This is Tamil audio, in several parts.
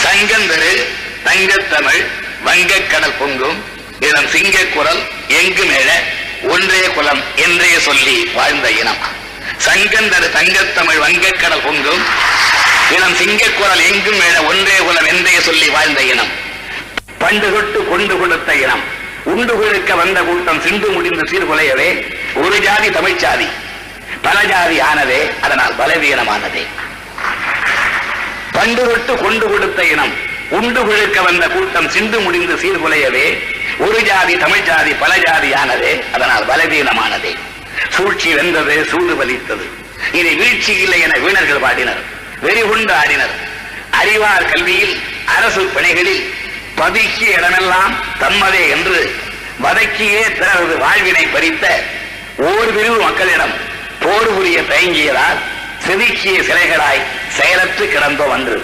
சங்கந்தரு தங்கத்தமிழ் வங்கக்கடல் பொங்கும் இளம் சிங்க குரல் எங்கும் எழ ஒன்றே குலம் என்றே சொல்லி வாழ்ந்த இனம். சங்கந்தரு தங்கத்தமிழ் வங்கக்கடல் பொங்கும் இளம் சிங்க குரல் எங்கும் எழ ஒன்றே குலம் என்றே சொல்லி வாழ்ந்த இனம். பண்டு தொட்டு கொண்டு கொடுத்த இனம். உண்டு கொடுக்க வந்த கூட்டம் சிந்து முடிந்து சீர்குலையவே ஒரு ஜாதி தமிழ் சாதி பல ஜாதி ஆனதே, அதனால் பலவீனமானதே. பண்டு தொட்டு கொண்டு கொடுத்த இனம். உண்டு கொழுக்க வந்த கூட்டம் சிந்து முடிந்து சீர்குலையவே ஒரு ஜாதி தமிழ் ஜாதி பல ஜாதி ஆனதே, அதனால் பலவீனமானதே. சூழ்ச்சி வென்றது, சூது பலித்தது, இனி வீழ்ச்சி இல்லை என வீணர்கள் பாடினர், வெறிகுண்டு ஆடினர். அறிவார் கல்வியில் அரசு பணிகளில் பதுக்கிய இடமெல்லாம் தம்மதே என்று வதக்கியே பிறரது வாழ்வினை பறித்த ஓர் பிரிவு மக்களிடம் போர் புரிய தயங்கியதால் செதுக்கிய சிலைகளாய் செயலற்று கிடந்தோம் அன்று.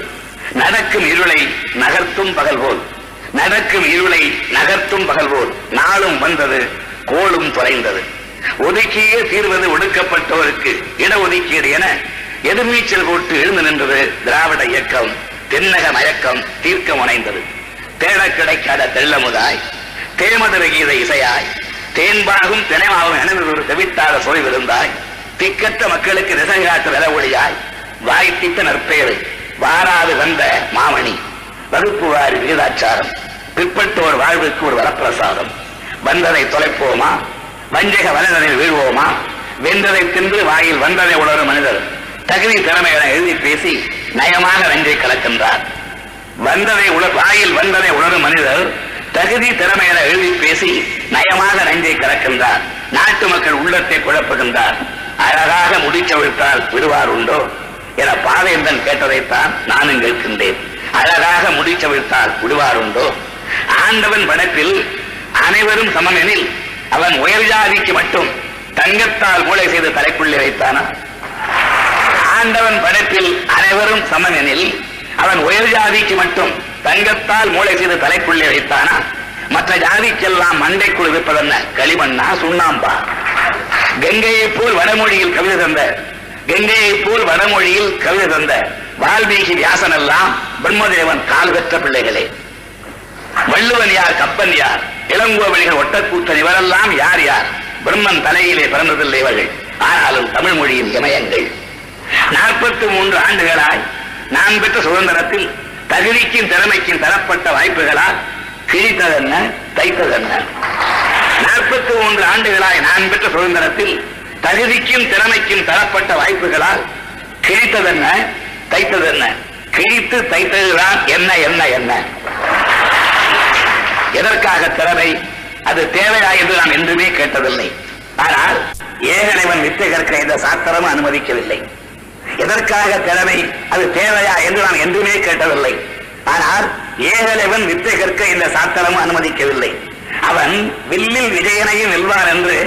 நடக்கும் இருளை நகர்த்தும் பகல் போல், நடக்கும் இருளை நகர்த்தும் பகல் போல் நாளும் வந்தது, கோளும் தொலைந்தது. ஒதுக்கியே தீர்வது ஒடுக்கப்பட்டோருக்கு இடஒதுக்கீடு என எதிர்நீச்சல் போட்டு எழுந்து நின்றது திராவிட இயக்கம். தென்னக மயக்கம் தீர்க்க முனைந்தது. தேட கிடைக்காத தெள்ளமுதாய் தேமதுர கீத இசையாய் தேன்பாகும் தினைமாவும் எனது தவித்தாத சுவை விருந்தாய் திக்கற்ற மக்களுக்கு திசை காட்டு வில ஒளியாய் வாய்த்திட்ட நற்பேறு வாராது வந்த மாமணி வகுப்பு வாரி விகிதாச்சாரம் பிற்பட்டோர் வாழ்வுக்கு ஒரு வரப்பிரசாதம். வந்ததை தொலைப்போமா, வஞ்சக வலதனில் வீழ்வோமா, வென்றதை தின்று வாயில் வந்ததை உணரும் மனிதர் தகுதி திறமைகளை எழுதி பேசி நயமாக நஞ்சை கலக்கின்றார். வாயில் வந்ததை உணரும் மனிதர் தகுதி திறமைகளை எழுதி பேசி நயமாக நஞ்சை கலக்கின்றார். நாட்டு மக்கள் உள்ளத்தை குழப்புகின்றார். அழகாக முடிச்சவிழ்த்தால் விடுவார் உண்டோ என பாவேந்தன் கேட்டதைத்தான் நானும் கேட்கின்றேன். அழகாக முடிச்சவிழ்த்தால் விடுவார் உண்டோ? ஆண்டவன் படைப்பில் அனைவரும் சமமெனில் அவன் உயர் ஜாதிக்கு மட்டும் தங்கத்தால் மூளை செய்து தலைக்குள்ளே வைத்தானா? ஆண்டவன் படைப்பில் அனைவரும் சமமெனில் அவன் உயர் ஜாதிக்கு மட்டும் தங்கத்தால் மூளை செய்து தலைக்குள்ளே வைத்தானா? மற்ற ஜாதிக்கெல்லாம் மண்டைக்குள் இருப்பதென்ன? களிமண்ணா, சுண்ணாம்பா? கங்கையை போல் வடமொழியில் கவிதை தந்த வால்மீகி வியாசன் எல்லாம் பிரம்மதேவன் கால் பெற்ற பிள்ளைகளே. வள்ளுவன் யார், கப்பன் யார், இளங்கோவழிகள் ஒட்டக்கூத்தன் இவரெல்லாம் யார் யார்? பிரம்மன் தலையிலே பிறந்ததில்லை இவர்கள். ஆனாலும் தமிழ் மொழியின் இமயங்கள். 43 ஆண்டுகளாய் நான் பெற்ற சுதந்திரத்தில் தகுதிக்கும் திறமைக்கும் தரப்பட்ட வாய்ப்புகளால் கிழித்ததென்ன, தைத்ததென்ன? 43 ஆண்டுகளாய் நான் பெற்ற சுதந்திரத்தில் தகுதிக்கும் திறமைக்கும் தரப்பட்ட வாய்ப்புகளால் கிழித்ததென்ன, தைத்ததென்ன? கிழித்து தைத்ததுதான் என்ன என்ன என்ன? எதற்காக திறமை? அது தேவையா என்று நாம் என்றுமே கேட்டதில்லை. ஆனால் ஏகனைவன் வித்தை கற்க இந்த சாஸ்திரமும் அனுமதிக்கவில்லை. எதற்காக திறமை, அது தேவையா என்று நாம் என்றுமே கேட்டதில்லை. ஆனால் ஏகலைவன் வித்தை கற்க இந்த சாஸ்திரமும் அனுமதிக்கவில்லை. அவன் வில்லில் விஜயனையும் வெல்வான் என்று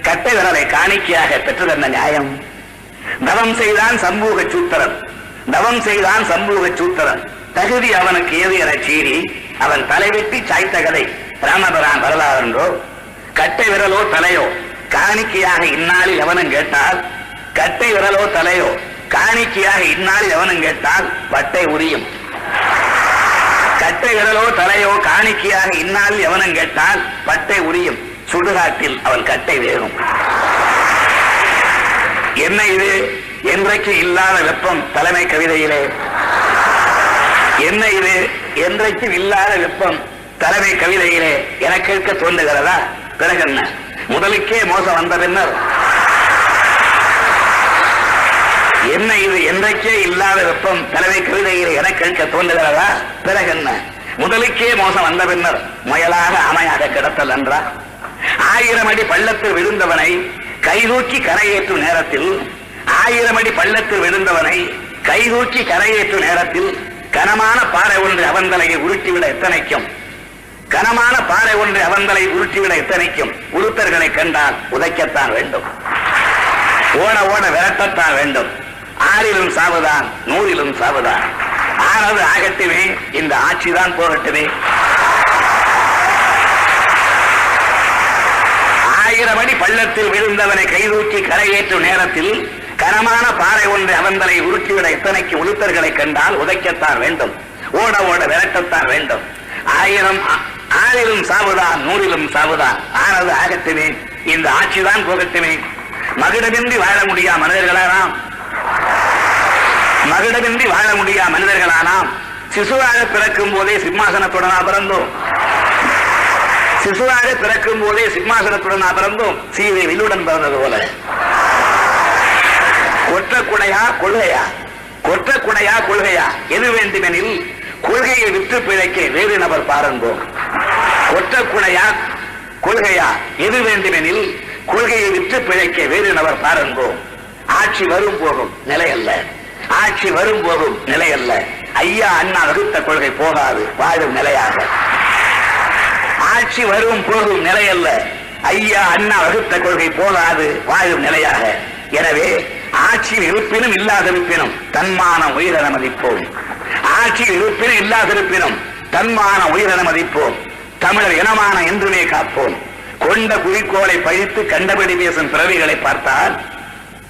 கட்டை விரலை காணிக்கையாக பெற்றதென்ன நியாயம்? தவம் செய்தான் சம்பூக சூத்திரன், தகுதி அவனுக்கு ஏது என சீறி அவன் தலைவெட்டி சாய்த்த கதை ராமபிரான் வரலாறு என்றோ? கட்டை விரலோ தலையோ காணிக்கையாக இந்நாளில் எவனும் கேட்டால், கட்டை விரலோ தலையோ காணிக்கையாக இந்நாளில் எவனும் கேட்டால் வட்டை உரியும். கட்டை விரலோ தலையோ காணிக்கையாக இந்நாளில் எவனும் கேட்டால் வட்டை உரியும். சுடுகாட்டில் அவன் கட்டை வேகும். என்ன இது? என்றைக்கு இல்லாத வெப்பம் தலைமை கவிதையிலே. என்ன இது? என்றைக்கு இல்லாத வெப்பம் தலைமை கவிதையிலே என கேட்க தோன்றுகிறதா? பிறகு என்ன? முதலுக்கே மோசம் வந்த பின்னர் என்ன இது? என்றைக்கே இல்லாத வெப்பம் தலைமை கவிதையிலே என கேட்க தோன்றுகிறதா? பிறகு என்ன? முதலுக்கே மோசம் வந்த பின்னர் முயலாக அமையாக கிடத்தல் என்றா? 1000 அடி பள்ளத்தில் விழுந்தவனை கைதூக்கி கரையேற்றும் நேரத்தில், 1000 அடி பள்ளத்தில் விழுந்தவனை கைதூக்கி கரையேற்றும் நேரத்தில் கனமான பாறை ஒன்று அவந்தலையை உருட்டிவிட எத்தனைக்கும், கனமான பாறை ஒன்று அவந்தலை உருட்டிவிட எத்தனைக்கும் உருத்தர்களை கண்டால் உதைக்கத்தான் வேண்டும், ஓட ஓட விரட்டத்தான் வேண்டும். 6லும் சாவுதான், 100லும் சாவுதான். ஆனது ஆகட்டுமே, இந்த ஆட்சிதான் போகட்டுமே. 1000 அடி பள்ளத்தில் விழுந்தவனை கைதூக்கி கரையேற்றும் நேரத்தில் கனமான பாறை ஒன்று அவந்தலை உருட்டிவிட எத்தனைக்கு உளுத்தர்களை கண்டால் உதைக்கத்தான் வேண்டும். ஓட ஓட விரட்டத்தான் வேண்டும். 1000 சாவுதான், 100 சாவுதான். ஆனது ஆகட்டுமே, இந்த ஆட்சிதான் போகட்டுமே. மகுடமின்றி வாழ முடியா மனிதர்களானாம், மகுடமின்றி வாழ முடியா மனிதர்களானாம். சிசுவாக பிறக்கும் போதே சிம்மாசனத்துடனா பிறந்தோம், சிசுவாக பிறக்கும் போதே சிம்மாசனத்துடனா பிறந்தோம். சீதை வில்லுடன் பிறந்தது போல. கொற்றக்குடையா கொள்கையா, கொற்றக்குடையா கொள்கையா, எது வேண்டுமெனில் கொள்கையை விற்று பிழைக்க வேறு நபர் பாருங்கோம். கொற்றக்குடையா கொள்கையா, எது வேண்டுமெனில் கொள்கையை விற்று பிழைக்க வேறு நபர் பாருங்கோம். ஆட்சி வரும் போகும் நிலை அல்ல, ஆட்சி வரும் போகும் நிலை அல்ல. ஐயா அண்ணா வகுத்த கொள்கை போகாது, வாழும் நிலையாக. ஆட்சி வரும் போகும் நிலை அல்ல, ஐயா அண்ணா வகுத்த கொள்கை போகாது, வாழும் நிலையாக. எனவே ஆட்சியில் இருப்பினும் இல்லாதிருப்பினும் தன்மான உயிரென மதிப்போம். ஆட்சியில் இருப்பினும் இல்லாதிருப்பினும் தன்மான உயிரென மதிப்போம். தமிழர் இனமான என்றுமே காப்போம். கொண்ட குறிக்கோளை பழித்து கண்டபடி பேசும் பிறவிகளை பார்த்தால்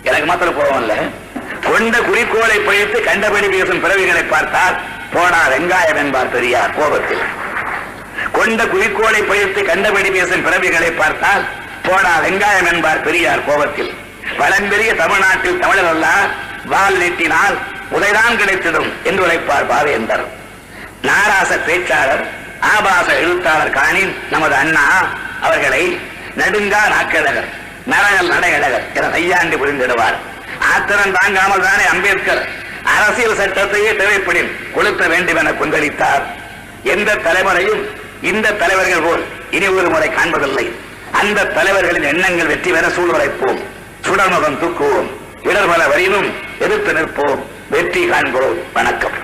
எனக்கு மாத்திரம் கோபம் இல்ல, கொண்ட குறிக்கோளை பழித்து கண்டபடி பேசும் பிறவிகளை பார்த்தால் போடா வெங்காயம் என்பார் பெரியார் கோபத்தில். கொண்ட குறிக்கோளை பழித்து கண்டபடி பேசும் பிறவிகளை பார்த்தால் போடா வெங்காயம் என்பார் பெரியார் கோபத்தில். பழம்பெரிய தமிழ்நாட்டில் தமிழர் அல்ல, வால் நீட்டினால் உதைதான் கிடைத்திடும் என்று உரைப்பார் பாவேந்தர். நாராச பேச்சாளர் ஆபாச எழுத்தாளர் காணின் நமது அண்ணா அவர்களை நடுங்கா நாக்கழகர், நரகல் நடையழகர் என கையாண்டு புரிந்திடுவார். ஆத்திரம் தாங்காமல் தானே அம்பேத்கர் அரசியல் சட்டத்தையே தேவைப்படின் கொளுத்த வேண்டும் என கொந்தளித்தார். எந்த தலைமுறையும் இந்த தலைவர்கள் போல் இனி ஒரு முறை காண்பதில்லை. அந்த தலைவர்களின் எண்ணங்கள் வெற்றி பெற சூழ்நிலைப்போம், சுடர்முகம் தூக்குவோம், இடர்பல வரினும் எதிர்த்து நிற்போம், வெற்றி காண்போம். வணக்கம்.